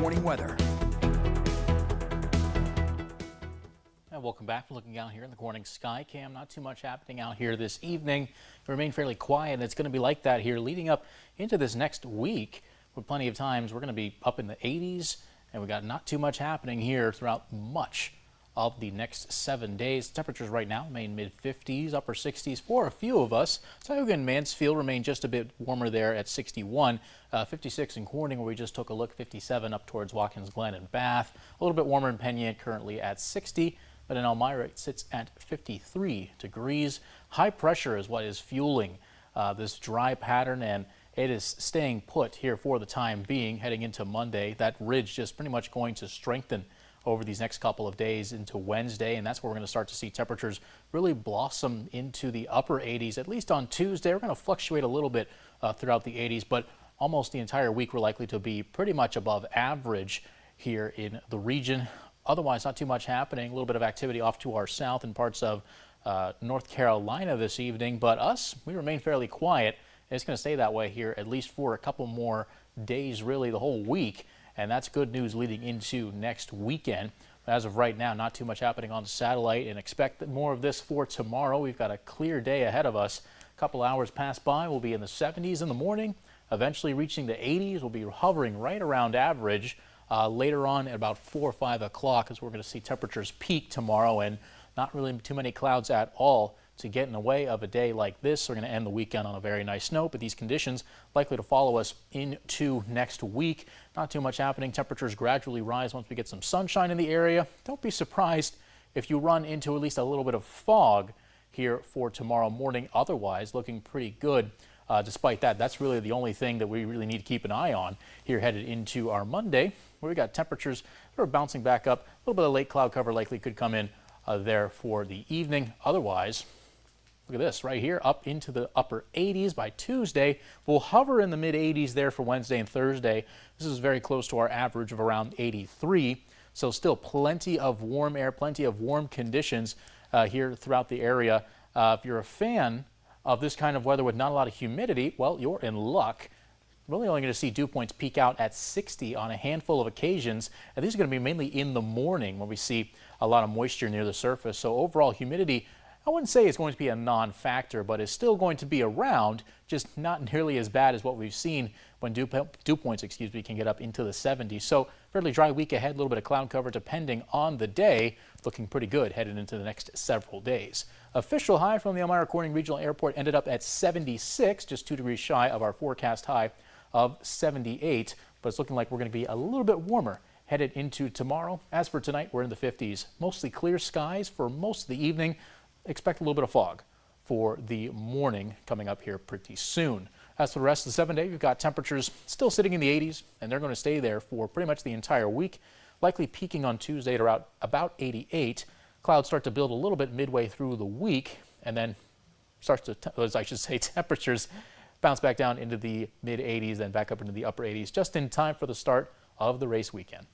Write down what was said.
Morning weather. And welcome back. We're looking out here in the morning sky cam. Not too much happening out here this evening. It remain fairly quiet, and it's going to be like that here leading up into this next week. With plenty of times, we're going to be up in the 80s, and we got not too much happening here throughout much of the next 7 days. Temperatures right now remain mid-50s, upper 60s for a few of us. Tioga and Mansfield remain just a bit warmer there at 61. 56 in Corning, where we just took a look, 57 up towards Watkins Glen and Bath. A little bit warmer in Penn currently at 60, but in Elmira it sits at 53 degrees. High pressure is what is fueling this dry pattern, and it is staying put here for the time being heading into Monday. That ridge just pretty much going to strengthen over these next couple of days into Wednesday, and that's where we're going to start to see temperatures really blossom into the upper 80s, at least on Tuesday. We're going to fluctuate a little bit throughout the 80s, but almost the entire week we're likely to be pretty much above average here in the region. Otherwise, not too much happening. A little bit of activity off to our south in parts of North Carolina this evening, but we remain fairly quiet. It's going to stay that way here at least for a couple more days, really the whole week. And that's good news leading into next weekend. But as of right now, not too much happening on the satellite, and expect more of this for tomorrow. We've got a clear day ahead of us. A couple hours pass by, we'll be in the 70s in the morning, eventually reaching the 80s. We'll be hovering right around average later on at about 4 or 5 o'clock, as we're going to see temperatures peak tomorrow, and not really too many clouds at all to get in the way of a day like this. We're going to end the weekend on a very nice note, but these conditions likely to follow us into next week. Not too much happening. Temperatures gradually rise once we get some sunshine in the area. Don't be surprised if you run into at least a little bit of fog here for tomorrow morning. Otherwise, looking pretty good. Despite that, that's really the only thing that we really need to keep an eye on here headed into our Monday, where we got temperatures that are bouncing back up. A little bit of late cloud cover likely could come in there for the evening. Otherwise, look at this right here, up into the upper 80s by Tuesday. We'll hover in the mid 80s there for Wednesday and Thursday. This is very close to our average of around 83. So still plenty of warm air, plenty of warm conditions here throughout the area. If you're a fan of this kind of weather with not a lot of humidity, well, you're in luck. Really only going to see dew points peak out at 60 on a handful of occasions. And these are going to be mainly in the morning when we see a lot of moisture near the surface. So overall humidity, I wouldn't say it's going to be a non-factor, but it's still going to be around, just not nearly as bad as what we've seen when dew points, can get up into the 70s. So fairly dry week ahead, a little bit of cloud cover depending on the day. Looking pretty good headed into the next several days. Official high from the Elmira Corning Regional Airport ended up at 76, just 2 degrees shy of our forecast high of 78. But it's looking like we're going to be a little bit warmer headed into tomorrow. As for tonight, we're in the 50s. Mostly clear skies for most of the evening. Expect a little bit of fog for the morning coming up here pretty soon. As for the rest of the 7 day, we've got temperatures still sitting in the 80s, and they're going to stay there for pretty much the entire week, likely peaking on Tuesday at about 88. Clouds start to build a little bit midway through the week, and then temperatures bounce back down into the mid 80s, then back up into the upper 80s, just in time for the start of the race weekend.